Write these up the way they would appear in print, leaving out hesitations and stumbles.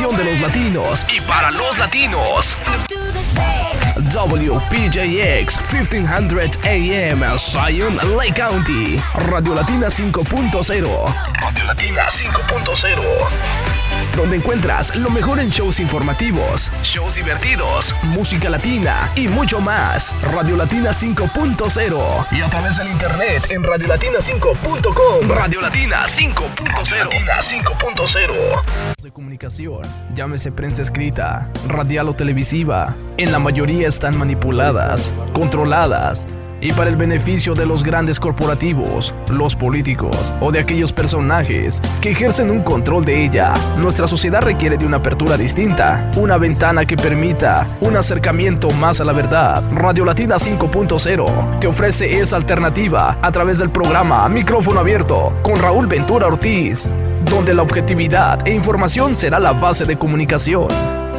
De los latinos y para los latinos. WPJX 1500 AM Zion Lake County. Radio Latina 5.0. Radio Latina 5.0. Donde encuentras lo mejor en shows informativos, shows divertidos, música latina y mucho más. Radio Latina 5.0. Y a través del internet en radiolatina5.com. Radio Latina 5.0. Latina 5.0. De comunicación, llámese prensa escrita, radial o televisiva, en la mayoría están manipuladas, controladas y para el beneficio de los grandes corporativos, los políticos o de aquellos personajes que ejercen un control de ella. Nuestra sociedad requiere de una apertura distinta, una ventana que permita un acercamiento más a la verdad. Radio Latina 5.0 te ofrece esa alternativa a través del programa Micrófono Abierto con Raúl Ventura Ortiz, donde la objetividad e información será la base de comunicación.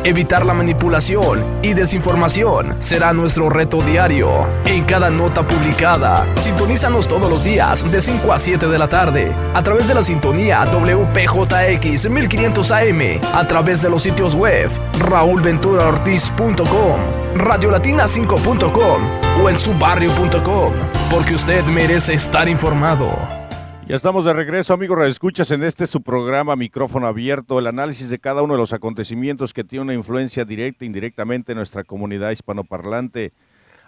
Evitar la manipulación y desinformación será nuestro reto diario. En cada nota publicada, sintonízanos todos los días de 5 a 7 de la tarde a través de la sintonía WPJX 1500 AM, a través de los sitios web raulventuraortiz.com, radiolatina5.com o en subarrio.com, porque usted merece estar informado. Ya estamos de regreso, amigos radioescuchas, en su programa Micrófono Abierto, el análisis de cada uno de los acontecimientos que tiene una influencia directa e indirectamente en nuestra comunidad hispanoparlante.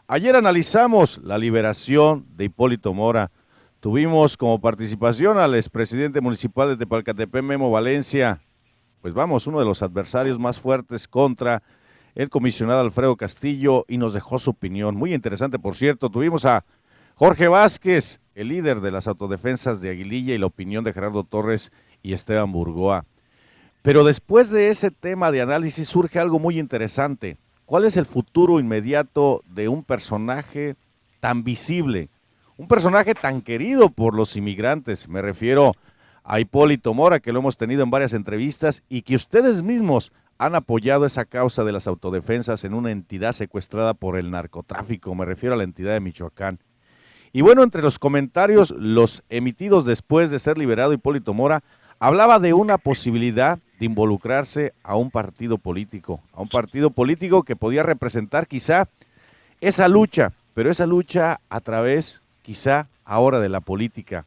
Ayer analizamos la liberación de Hipólito Mora. Tuvimos como participación al expresidente municipal de Tepalcatepec, Memo Valencia, pues vamos, uno de los adversarios más fuertes contra el comisionado Alfredo Castillo, y nos dejó su opinión. Muy interesante, por cierto. Tuvimos a Jorge Vázquez, el líder de las autodefensas de Aguililla, y la opinión de Gerardo Torres y Esteban Burgoa. Pero después de ese tema de análisis surge algo muy interesante. ¿Cuál es el futuro inmediato de un personaje tan visible? Un personaje tan querido por los inmigrantes. Me refiero a Hipólito Mora, que lo hemos tenido en varias entrevistas y que ustedes mismos han apoyado esa causa de las autodefensas en una entidad secuestrada por el narcotráfico. Me refiero a la entidad de Michoacán. Y bueno, entre los comentarios, los emitidos después de ser liberado Hipólito Mora, hablaba de una posibilidad de involucrarse a un partido político que podía representar quizá esa lucha, pero esa lucha a través quizá ahora de la política.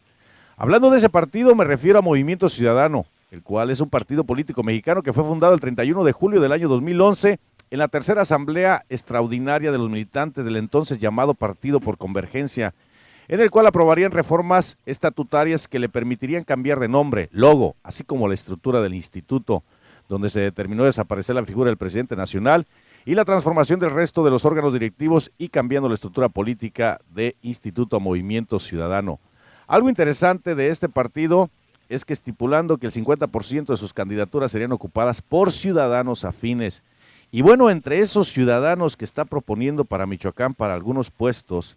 Hablando de ese partido, me refiero a Movimiento Ciudadano, el cual es un partido político mexicano que fue fundado el 31 de julio del año 2011 en la tercera asamblea extraordinaria de los militantes del entonces llamado Partido por Convergencia, en el cual aprobarían reformas estatutarias que le permitirían cambiar de nombre, logo, así como la estructura del instituto, donde se determinó desaparecer la figura del presidente nacional y la transformación del resto de los órganos directivos y cambiando la estructura política de Instituto a Movimiento Ciudadano. Algo interesante de este partido es que estipulando que el 50% de sus candidaturas serían ocupadas por ciudadanos afines. Y bueno, entre esos ciudadanos que está proponiendo para Michoacán, para algunos puestos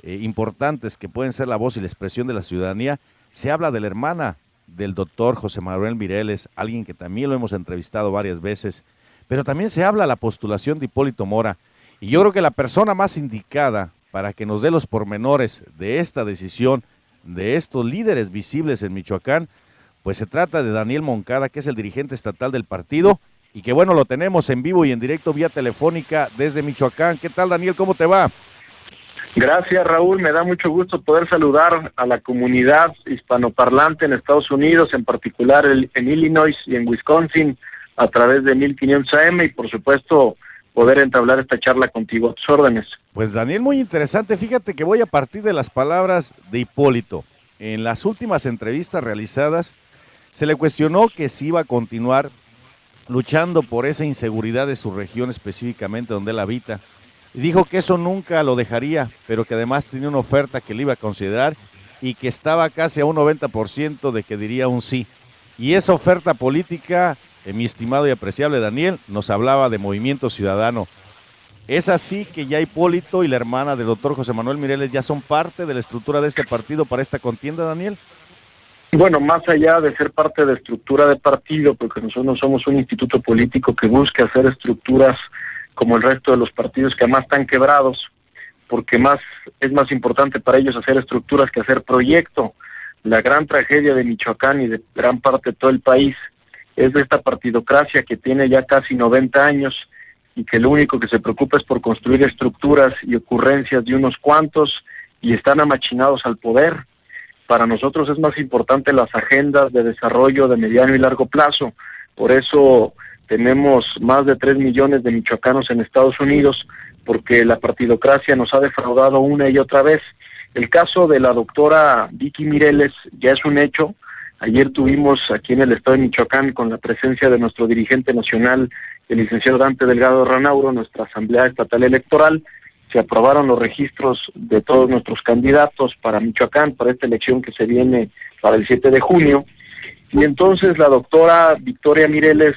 importantes que pueden ser la voz y la expresión de la ciudadanía, se habla de la hermana del doctor José Manuel Mireles, alguien que también lo hemos entrevistado varias veces, pero también se habla de la postulación de Hipólito Mora, y yo creo que la persona más indicada para que nos dé los pormenores de esta decisión, de estos líderes visibles en Michoacán, pues se trata de Daniel Moncada, que es el dirigente estatal del partido, y que bueno, lo tenemos en vivo y en directo vía telefónica desde Michoacán. ¿Qué tal, Daniel? ¿Cómo te va? Gracias, Raúl. Me da mucho gusto poder saludar a la comunidad hispanoparlante en Estados Unidos, en particular en Illinois y en Wisconsin, a través de 1500 AM, y por supuesto poder entablar esta charla contigo a tus órdenes. Pues Daniel, muy interesante. Fíjate que voy a partir de las palabras de Hipólito. En las últimas entrevistas realizadas se le cuestionó que si iba a continuar luchando por esa inseguridad de su región, específicamente donde él habita. Y dijo que eso nunca lo dejaría, pero que además tenía una oferta que le iba a considerar y que estaba casi a un 90% de que diría un sí. Y esa oferta política, mi estimado y apreciable Daniel, nos hablaba de Movimiento Ciudadano. ¿Es así que ya Hipólito y la hermana del doctor José Manuel Mireles ya son parte de la estructura de este partido para esta contienda, Daniel? Bueno, más allá de ser parte de estructura de partido, porque nosotros no somos un instituto político que busque hacer estructuras como el resto de los partidos que además están quebrados, porque es más importante para ellos hacer estructuras que hacer proyecto. La gran tragedia de Michoacán y de gran parte de todo el país es de esta partidocracia que tiene ya casi 90 años y que lo único que se preocupa es por construir estructuras y ocurrencias de unos cuantos y están amachinados al poder. Para nosotros es más importante las agendas de desarrollo de mediano y largo plazo. Por eso tenemos más de 3 millones de michoacanos en Estados Unidos, porque la partidocracia nos ha defraudado una y otra vez. El caso de la doctora Vicky Mireles ya es un hecho. Ayer tuvimos aquí en el estado de Michoacán, con la presencia de nuestro dirigente nacional, el licenciado Dante Delgado Ranauro, nuestra Asamblea Estatal Electoral, se aprobaron los registros de todos nuestros candidatos para Michoacán, para esta elección que se viene para el 7 de junio, y entonces la doctora Virginia Mireles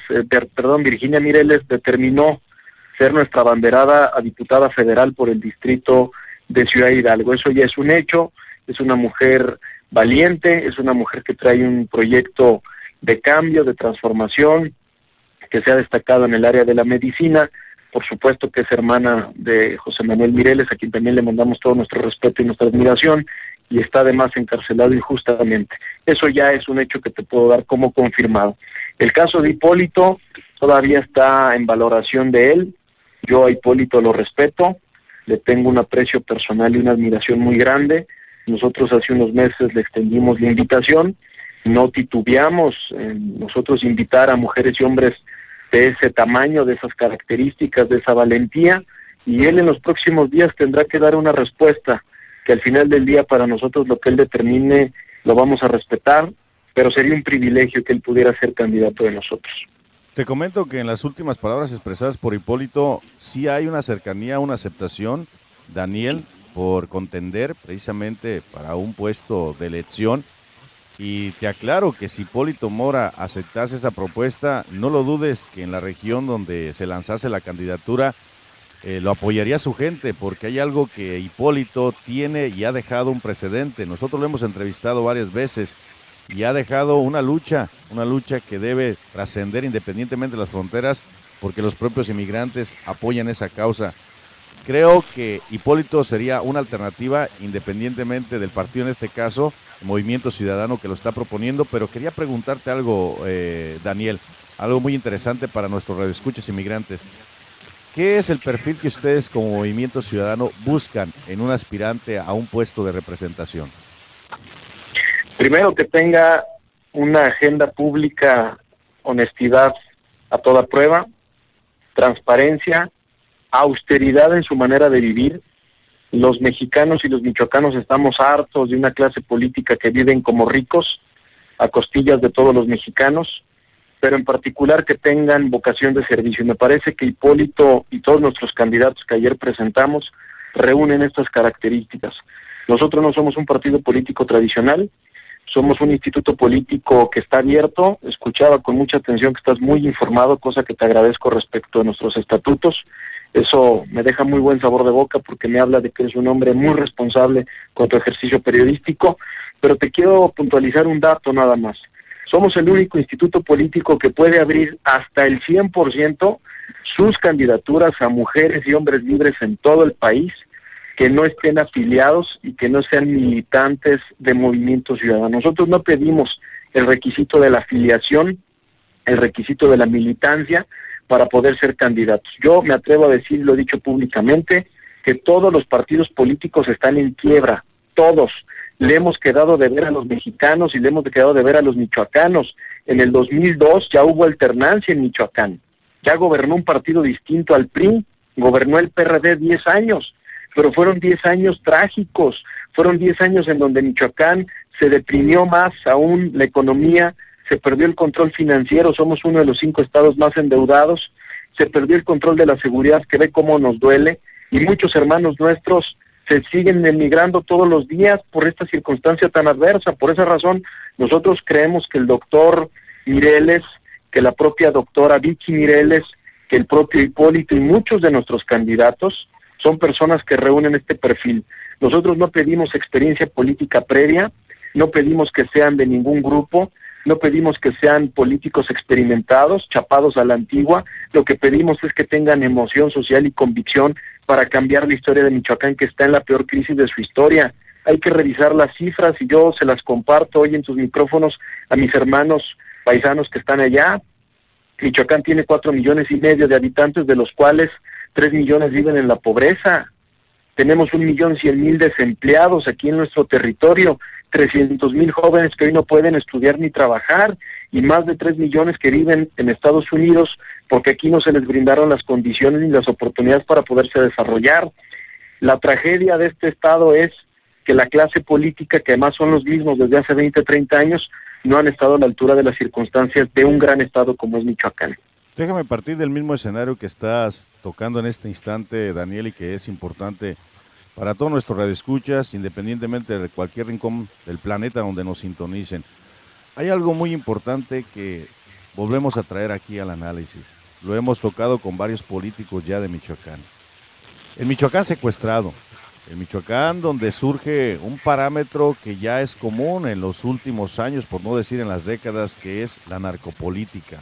determinó ser nuestra abanderada a diputada federal por el distrito de Ciudad Hidalgo. Eso ya es un hecho, es una mujer valiente, es una mujer que trae un proyecto de cambio, de transformación, que se ha destacado en el área de la medicina. Por supuesto que es hermana de José Manuel Mireles, a quien también le mandamos todo nuestro respeto y nuestra admiración, y está además encarcelado injustamente. Eso ya es un hecho que te puedo dar como confirmado. El caso de Hipólito todavía está en valoración de él. Yo a Hipólito lo respeto, le tengo un aprecio personal y una admiración muy grande. Nosotros hace unos meses le extendimos la invitación, no titubeamos en nosotros invitar a mujeres y hombres de ese tamaño, de esas características, de esa valentía, y él en los próximos días tendrá que dar una respuesta, que al final del día para nosotros lo que él determine lo vamos a respetar, pero sería un privilegio que él pudiera ser candidato de nosotros. Te comento que en las últimas palabras expresadas por Hipólito sí hay una cercanía, una aceptación, Daniel, por contender precisamente para un puesto de elección. Y te aclaro que si Hipólito Mora aceptase esa propuesta, no lo dudes que en la región donde se lanzase la candidatura lo apoyaría su gente, porque hay algo que Hipólito tiene y ha dejado un precedente. Nosotros lo hemos entrevistado varias veces y ha dejado una lucha que debe trascender independientemente de las fronteras, porque los propios inmigrantes apoyan esa causa. Creo que Hipólito sería una alternativa independientemente del partido, en este caso, Movimiento Ciudadano, que lo está proponiendo, pero quería preguntarte algo, Daniel, algo muy interesante para nuestros radioescuchas inmigrantes. ¿Qué es el perfil que ustedes como Movimiento Ciudadano buscan en un aspirante a un puesto de representación? Primero, que tenga una agenda pública, honestidad a toda prueba, transparencia, austeridad en su manera de vivir. Los mexicanos y los michoacanos estamos hartos de una clase política que viven como ricos a costillas de todos los mexicanos, pero en particular que tengan vocación de servicio. Me parece que Hipólito y todos nuestros candidatos que ayer presentamos reúnen estas características. Nosotros no somos un partido político tradicional, somos un instituto político que está abierto. Escuchaba con mucha atención que estás muy informado, cosa que te agradezco respecto a nuestros estatutos. Eso me deja muy buen sabor de boca porque me habla de que eres un hombre muy responsable con tu ejercicio periodístico, pero te quiero puntualizar un dato nada más. Somos el único instituto político que puede abrir hasta el 100% sus candidaturas a mujeres y hombres libres en todo el país, que no estén afiliados y que no sean militantes de Movimiento Ciudadano. Nosotros no pedimos el requisito de la afiliación, el requisito de la militancia para poder ser candidatos. Yo me atrevo a decir, lo he dicho públicamente, que todos los partidos políticos están en quiebra, todos. Le hemos quedado de ver a los mexicanos y le hemos quedado de ver a los michoacanos. En el 2002 ya hubo alternancia en Michoacán, ya gobernó un partido distinto al PRI, gobernó el PRD 10 años, pero fueron 10 años trágicos, fueron 10 años en donde Michoacán se deprimió más aún la economía, se perdió el control financiero, somos uno de los 5 estados más endeudados, se perdió el control de la seguridad, que ve cómo nos duele, y muchos hermanos nuestros se siguen emigrando todos los días por esta circunstancia tan adversa. Por esa razón, nosotros creemos que el doctor Mireles, que la propia doctora Vicky Mireles, que el propio Hipólito y muchos de nuestros candidatos son personas que reúnen este perfil. Nosotros no pedimos experiencia política previa, no pedimos que sean de ningún grupo, no pedimos que sean políticos experimentados, chapados a la antigua. Lo que pedimos es que tengan emoción social y convicción para cambiar la historia de Michoacán, que está en la peor crisis de su historia. Hay que revisar las cifras y yo se las comparto hoy en tus micrófonos a mis hermanos paisanos que están allá. Michoacán tiene 4,5 millones de habitantes, de los cuales 3 millones viven en la pobreza. Tenemos 1,100,000 desempleados aquí en nuestro territorio, 300,000 jóvenes que hoy no pueden estudiar ni trabajar, y más de 3 millones que viven en Estados Unidos porque aquí no se les brindaron las condiciones ni las oportunidades para poderse desarrollar. La tragedia de este estado es que la clase política, que además son los mismos desde hace 20, 30 años, no han estado a la altura de las circunstancias de un gran estado como es Michoacán. Déjame partir del mismo escenario que estás tocando en este instante, Daniel, y que es importante para todos nuestros radioescuchas, independientemente de cualquier rincón del planeta donde nos sintonicen. Hay algo muy importante que volvemos a traer aquí al análisis. Lo hemos tocado con varios políticos ya de Michoacán. El Michoacán secuestrado, el Michoacán donde surge un parámetro que ya es común en los últimos años, por no decir en las décadas, que es la narcopolítica.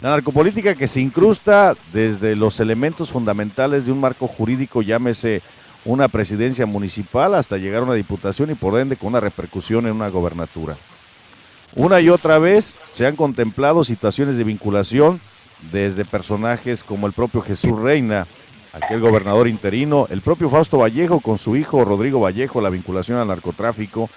La narcopolítica que se incrusta desde los elementos fundamentales de un marco jurídico, llámese una presidencia municipal, hasta llegar a una diputación y por ende con una repercusión en una gobernatura. Una y otra vez se han contemplado situaciones de vinculación desde personajes como el propio Jesús Reina, aquel gobernador interino, el propio Fausto Vallejo con su hijo Rodrigo Vallejo, la vinculación al narcotráfico.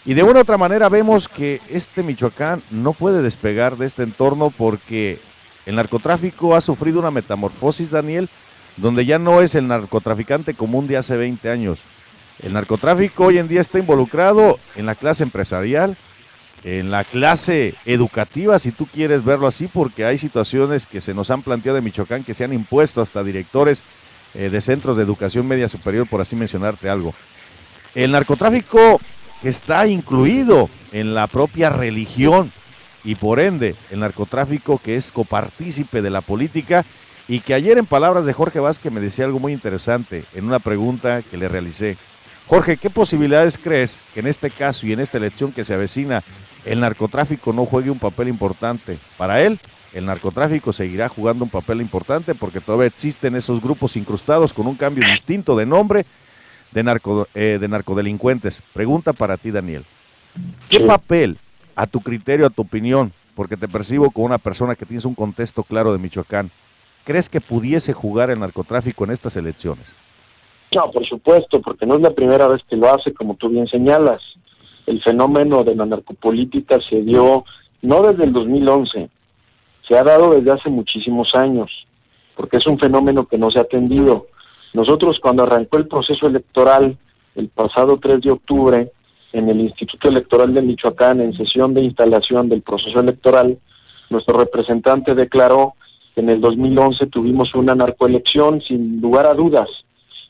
Y de una u otra manera vemos que este Michoacán no puede despegar de este entorno porque el narcotráfico ha sufrido una metamorfosis, Daniel, donde ya no es el narcotraficante común de hace 20 años. El narcotráfico hoy en día está involucrado en la clase empresarial, en la clase educativa, si tú quieres verlo así, porque hay situaciones que se nos han planteado en Michoacán que se han impuesto hasta directores de centros de educación media superior, por así mencionarte algo. El narcotráfico que está incluido en la propia religión y por ende el narcotráfico que es copartícipe de la política y que ayer en palabras de Jorge Vázquez me decía algo muy interesante en una pregunta que le realicé. Jorge, ¿qué posibilidades crees que en este caso y en esta elección que se avecina el narcotráfico no juegue un papel importante? Para él, el narcotráfico seguirá jugando un papel importante porque todavía existen esos grupos incrustados con un cambio distinto de nombre de narcodelincuentes. Pregunta para ti, Daniel. ¿Qué papel, a tu criterio, a tu opinión, porque te percibo como una persona que tienes un contexto claro de Michoacán, crees que pudiese jugar el narcotráfico en estas elecciones? No, por supuesto, porque no es la primera vez que lo hace, como tú bien señalas. El fenómeno de la narcopolítica se dio no desde el 2011, se ha dado desde hace muchísimos años, porque es un fenómeno que no se ha atendido. Nosotros, cuando arrancó el proceso electoral el pasado 3 de octubre, en el Instituto Electoral de Michoacán, en sesión de instalación del proceso electoral, nuestro representante declaró que en el 2011 tuvimos una narcoelección sin lugar a dudas,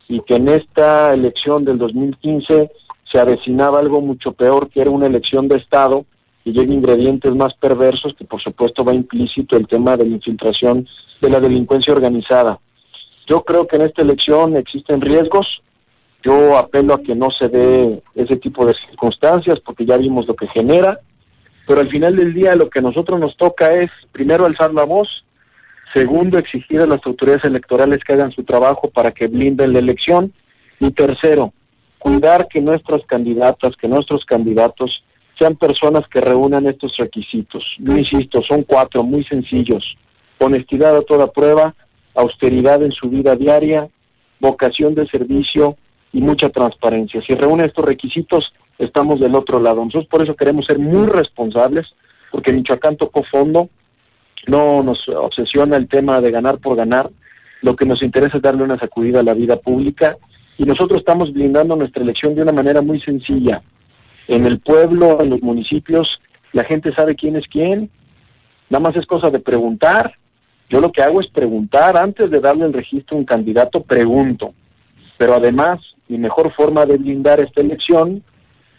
y que en esta elección del 2015 se avecinaba algo mucho peor, que era una elección de Estado, y lleva ingredientes más perversos, que por supuesto va implícito el tema de la infiltración de la delincuencia organizada. Yo creo que en esta elección existen riesgos. Yo apelo a que no se dé ese tipo de circunstancias, porque ya vimos lo que genera, pero al final del día lo que a nosotros nos toca es, primero, alzar la voz, segundo, exigir a las autoridades electorales que hagan su trabajo para que blinden la elección, y tercero, cuidar que nuestras candidatas, que nuestros candidatos sean personas que reúnan estos requisitos. Yo insisto, son 4 muy sencillos: honestidad a toda prueba, austeridad en su vida diaria, vocación de servicio y mucha transparencia. Si reúne estos requisitos, estamos del otro lado. Nosotros por eso queremos ser muy responsables, porque Michoacán tocó fondo, no nos obsesiona el tema de ganar por ganar, lo que nos interesa es darle una sacudida a la vida pública, y nosotros estamos blindando nuestra elección de una manera muy sencilla. En el pueblo, en los municipios, la gente sabe quién es quién, nada más es cosa de preguntar. Yo lo que hago es preguntar, antes de darle el registro a un candidato, pregunto. Pero además, mi mejor forma de blindar esta elección,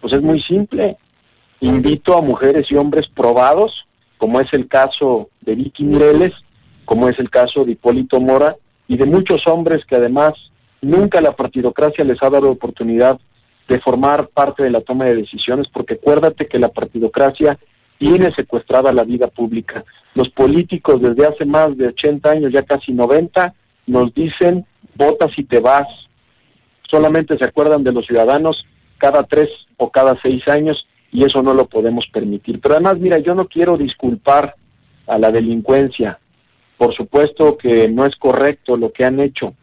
pues es muy simple. Invito a mujeres y hombres probados, como es el caso de Vicky Mireles, como es el caso de Hipólito Mora, y de muchos hombres que además nunca la partidocracia les ha dado oportunidad de formar parte de la toma de decisiones, porque acuérdate que la partidocracia tiene secuestrada la vida pública. Los políticos desde hace más de 80 años, ya casi 90, nos dicen, votas y te vas. Solamente se acuerdan de los ciudadanos cada 3 o cada 6 años, y eso no lo podemos permitir. Pero además, mira, yo no quiero disculpar a la delincuencia, por supuesto que no es correcto lo que han hecho,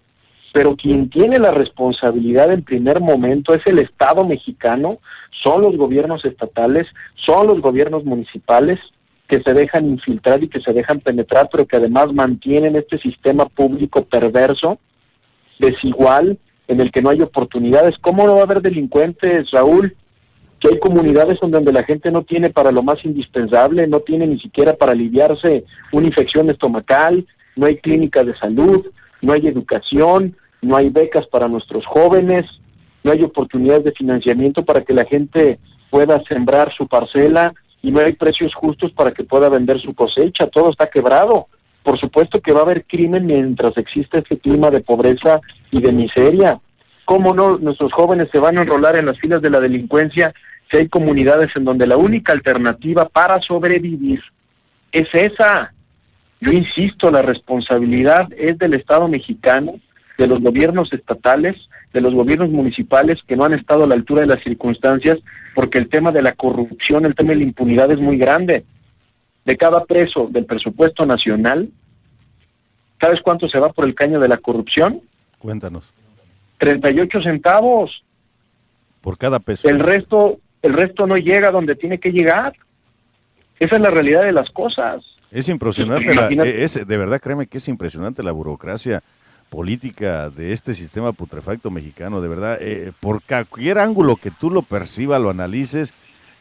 pero quien tiene la responsabilidad en primer momento es el Estado mexicano, son los gobiernos estatales, son los gobiernos municipales que se dejan infiltrar y que se dejan penetrar, pero que además mantienen este sistema público perverso, desigual, en el que no hay oportunidades. ¿Cómo no va a haber delincuentes, Raúl? Que hay comunidades en donde la gente no tiene para lo más indispensable, no tiene ni siquiera para aliviarse una infección estomacal, no hay clínicas de salud, no hay educación, no hay becas para nuestros jóvenes, no hay oportunidades de financiamiento para que la gente pueda sembrar su parcela y no hay precios justos para que pueda vender su cosecha. Todo está quebrado. Por supuesto que va a haber crimen mientras exista este clima de pobreza y de miseria. ¿Cómo no nuestros jóvenes se van a enrolar en las filas de la delincuencia si hay comunidades en donde la única alternativa para sobrevivir es esa? Yo insisto, la responsabilidad es del Estado mexicano, de los gobiernos estatales, de los gobiernos municipales que no han estado a la altura de las circunstancias, porque el tema de la corrupción, el tema de la impunidad es muy grande. De cada peso del presupuesto nacional, ¿sabes cuánto se va por el caño de la corrupción? Cuéntanos. 38 centavos. Por cada peso. El resto no llega donde tiene que llegar. Esa es la realidad de las cosas. Es impresionante, de verdad, créeme que es impresionante la burocracia política de este sistema putrefacto mexicano, de verdad, por cualquier ángulo que tú lo percibas, lo analices,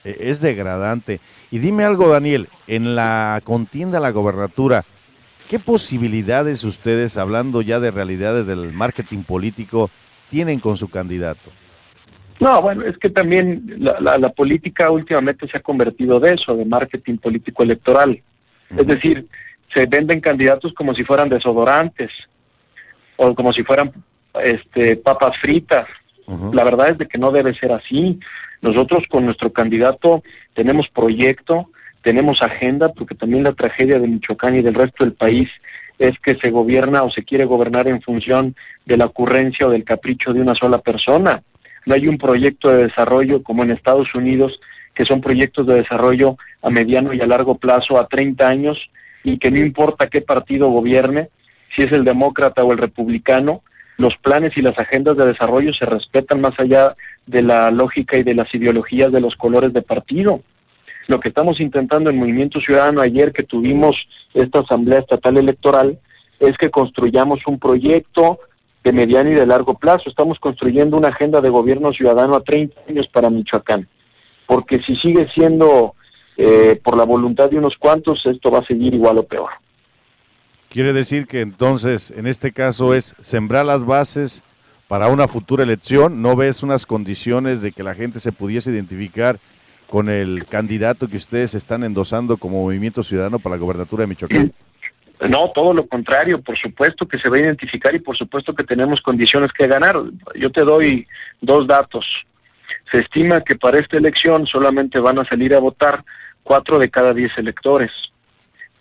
es degradante. Y dime algo, Daniel, en la contienda a la gobernatura, ¿qué posibilidades ustedes, hablando ya de realidades del marketing político, tienen con su candidato? No, bueno, es que también la política últimamente se ha convertido de eso, de marketing político electoral. Es decir, se venden candidatos como si fueran desodorantes o como si fueran papas fritas. La verdad es de que no debe ser así. Nosotros con nuestro candidato tenemos proyecto, tenemos agenda, porque también la tragedia de Michoacán y del resto del país es que se gobierna o se quiere gobernar en función de la ocurrencia o del capricho de una sola persona. No hay un proyecto de desarrollo como en Estados Unidos, que son proyectos de desarrollo a mediano y a largo plazo, a 30 años, y que no importa qué partido gobierne, si es el demócrata o el republicano, los planes y las agendas de desarrollo se respetan más allá de la lógica y de las ideologías de los colores de partido. Lo que estamos intentando en Movimiento Ciudadano ayer que tuvimos esta Asamblea Estatal Electoral es que construyamos un proyecto de mediano y de largo plazo. Estamos construyendo una agenda de gobierno ciudadano a 30 años para Michoacán, porque si sigue siendo por la voluntad de unos cuantos, esto va a seguir igual o peor. Quiere decir que entonces, en este caso, es sembrar las bases para una futura elección. ¿No ves unas condiciones de que la gente se pudiese identificar con el candidato que ustedes están endosando como Movimiento Ciudadano para la gobernatura de Michoacán? No, todo lo contrario, por supuesto que se va a identificar y por supuesto que tenemos condiciones que ganar. Yo te doy 2 datos. Se estima que para esta elección solamente van a salir a votar 4 de cada 10 electores.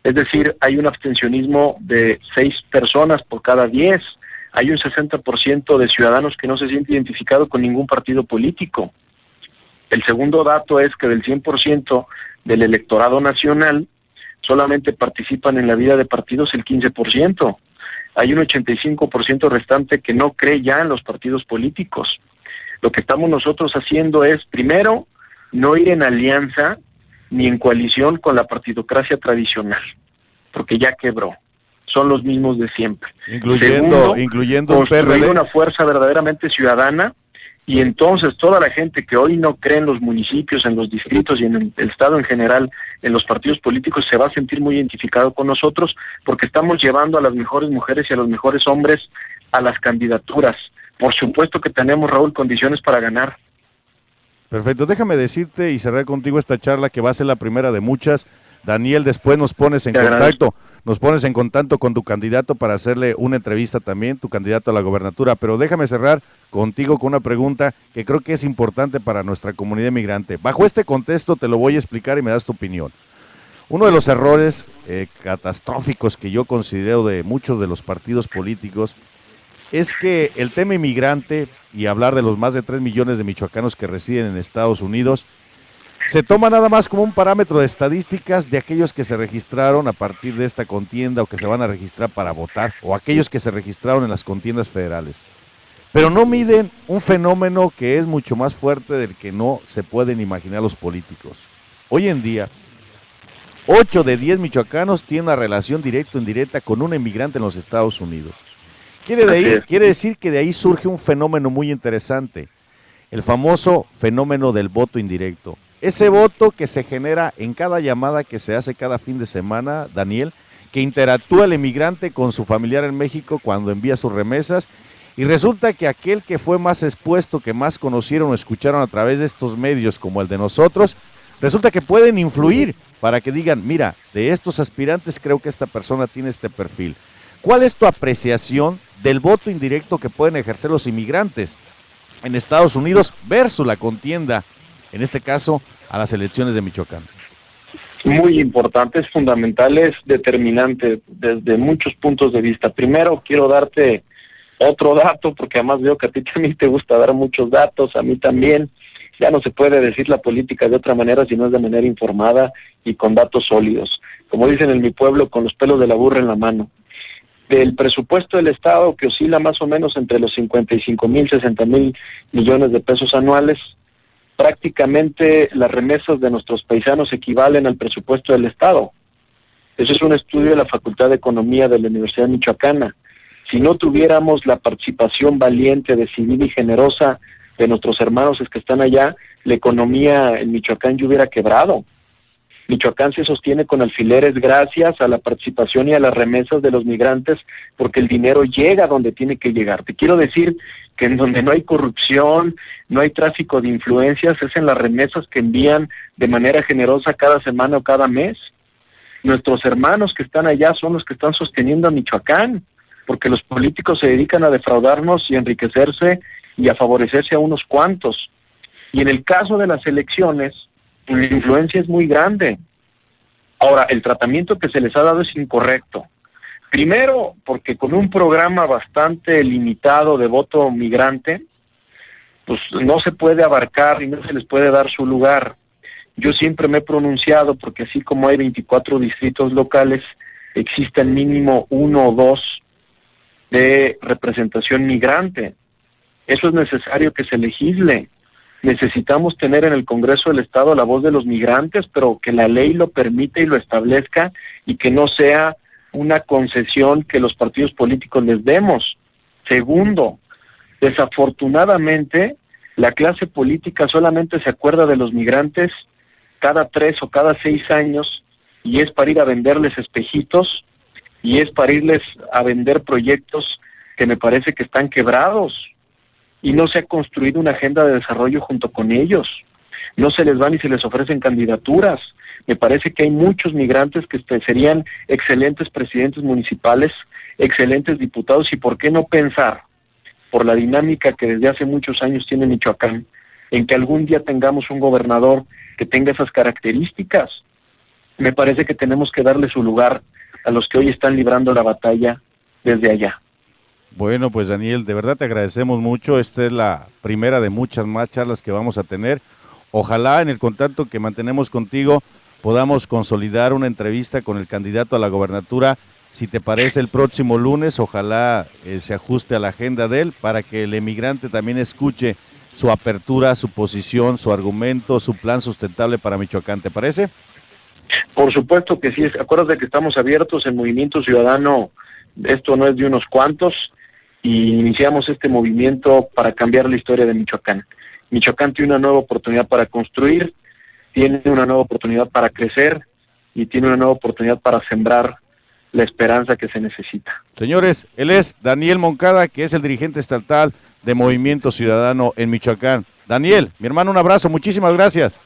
Es decir, hay un abstencionismo de 6 personas por cada 10. Hay un 60% de ciudadanos que no se siente identificado con ningún partido político. El segundo dato es que del 100% del electorado nacional, solamente participan en la vida de partidos el 15%. Hay un 85% restante que no cree ya en los partidos políticos. Lo que estamos nosotros haciendo es, primero, no ir en alianza ni en coalición con la partidocracia tradicional, porque ya quebró. Son los mismos de siempre. Incluyendo un PRD. Una fuerza verdaderamente ciudadana, y entonces toda la gente que hoy no cree en los municipios, en los distritos y en el Estado en general, en los partidos políticos, se va a sentir muy identificado con nosotros, porque estamos llevando a las mejores mujeres y a los mejores hombres a las candidaturas. Por supuesto que tenemos, Raúl, condiciones para ganar. Perfecto, déjame decirte y cerrar contigo esta charla que va a ser la primera de muchas. Daniel, después nos pones en contacto con tu candidato para hacerle una entrevista también, tu candidato a la gobernatura, pero déjame cerrar contigo con una pregunta que creo que es importante para nuestra comunidad migrante. Bajo este contexto te lo voy a explicar y me das tu opinión. Uno de los errores catastróficos que yo considero de muchos de los partidos políticos es que el tema inmigrante y hablar de los más de 3 millones de michoacanos que residen en Estados Unidos se toma nada más como un parámetro de estadísticas de aquellos que se registraron a partir de esta contienda o que se van a registrar para votar, o aquellos que se registraron en las contiendas federales. Pero no miden un fenómeno que es mucho más fuerte del que no se pueden imaginar los políticos. Hoy en día, 8 de 10 michoacanos tienen una relación directa o indirecta con un emigrante en los Estados Unidos. Quiere decir que de ahí surge un fenómeno muy interesante, el famoso fenómeno del voto indirecto. Ese voto que se genera en cada llamada que se hace cada fin de semana, Daniel, que interactúa el emigrante con su familiar en México cuando envía sus remesas, y resulta que aquel que fue más expuesto, que más conocieron o escucharon a través de estos medios como el de nosotros, resulta que pueden influir para que digan, mira, de estos aspirantes creo que esta persona tiene este perfil. ¿Cuál es tu apreciación del voto indirecto que pueden ejercer los inmigrantes en Estados Unidos versus la contienda, en este caso, a las elecciones de Michoacán? Muy importante, es fundamental, es determinante desde muchos puntos de vista. Primero, quiero darte otro dato, porque además veo que a ti también te gusta dar muchos datos, a mí también. Ya no se puede decir la política de otra manera si no es de manera informada y con datos sólidos. Como dicen en mi pueblo, con los pelos de la burra en la mano. Del presupuesto del Estado, que oscila más o menos entre los 55,000, 60,000 millones de pesos anuales, prácticamente las remesas de nuestros paisanos equivalen al presupuesto del Estado. Eso es un estudio de la Facultad de Economía de la Universidad Michoacana. Si no tuviéramos la participación valiente, decidida y generosa de nuestros hermanos que están allá, la economía en Michoacán ya hubiera quebrado. Michoacán se sostiene con alfileres gracias a la participación y a las remesas de los migrantes, porque el dinero llega donde tiene que llegar. Te quiero decir que en donde no hay corrupción, no hay tráfico de influencias, es en las remesas que envían de manera generosa cada semana o cada mes. Nuestros hermanos que están allá son los que están sosteniendo a Michoacán, porque los políticos se dedican a defraudarnos y enriquecerse y a favorecerse a unos cuantos. Y en el caso de las elecciones, la influencia es muy grande. Ahora, el tratamiento que se les ha dado es incorrecto. Primero, porque con un programa bastante limitado de voto migrante, pues no se puede abarcar y no se les puede dar su lugar. Yo siempre me he pronunciado porque así como hay 24 distritos locales, existen mínimo 1 o 2 de representación migrante. Eso es necesario que se legisle. Necesitamos tener en el Congreso del Estado la voz de los migrantes, pero que la ley lo permita y lo establezca y que no sea una concesión que los partidos políticos les demos. Segundo, desafortunadamente, la clase política solamente se acuerda de los migrantes cada 3 o cada 6 años y es para ir a venderles espejitos y es para irles a vender proyectos que me parece que están quebrados. Y no se ha construido una agenda de desarrollo junto con ellos. No se les van y se les ofrecen candidaturas. Me parece que hay muchos migrantes que serían excelentes presidentes municipales, excelentes diputados, y por qué no pensar, por la dinámica que desde hace muchos años tiene Michoacán, en que algún día tengamos un gobernador que tenga esas características. Me parece que tenemos que darle su lugar a los que hoy están librando la batalla desde allá. Bueno, pues Daniel, de verdad te agradecemos mucho. Esta es la primera de muchas más charlas que vamos a tener. Ojalá en el contacto que mantenemos contigo podamos consolidar una entrevista con el candidato a la gobernatura. Si te parece, el próximo lunes, ojalá se ajuste a la agenda de él para que el emigrante también escuche su apertura, su posición, su argumento, su plan sustentable para Michoacán. ¿Te parece? Por supuesto que sí. Acuérdate que estamos abiertos en Movimiento Ciudadano. Esto no es de unos cuantos. Y iniciamos este movimiento para cambiar la historia de Michoacán. Michoacán tiene una nueva oportunidad para construir, tiene una nueva oportunidad para crecer y tiene una nueva oportunidad para sembrar la esperanza que se necesita. Señores, él es Daniel Moncada, que es el dirigente estatal de Movimiento Ciudadano en Michoacán. Daniel, mi hermano, un abrazo, muchísimas gracias.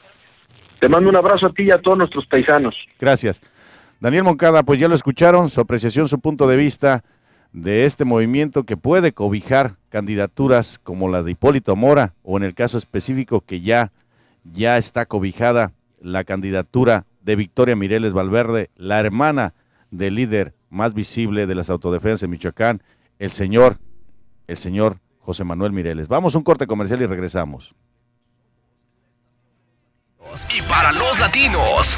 Te mando un abrazo a ti y a todos nuestros paisanos. Gracias. Daniel Moncada, pues ya lo escucharon, su apreciación, su punto de vista de este movimiento que puede cobijar candidaturas como la de Hipólito Mora, o en el caso específico que ya está cobijada la candidatura de Victoria Mireles Valverde, la hermana del líder más visible de las autodefensas en Michoacán, el señor José Manuel Mireles. Vamos a un corte comercial y regresamos. Y para los latinos,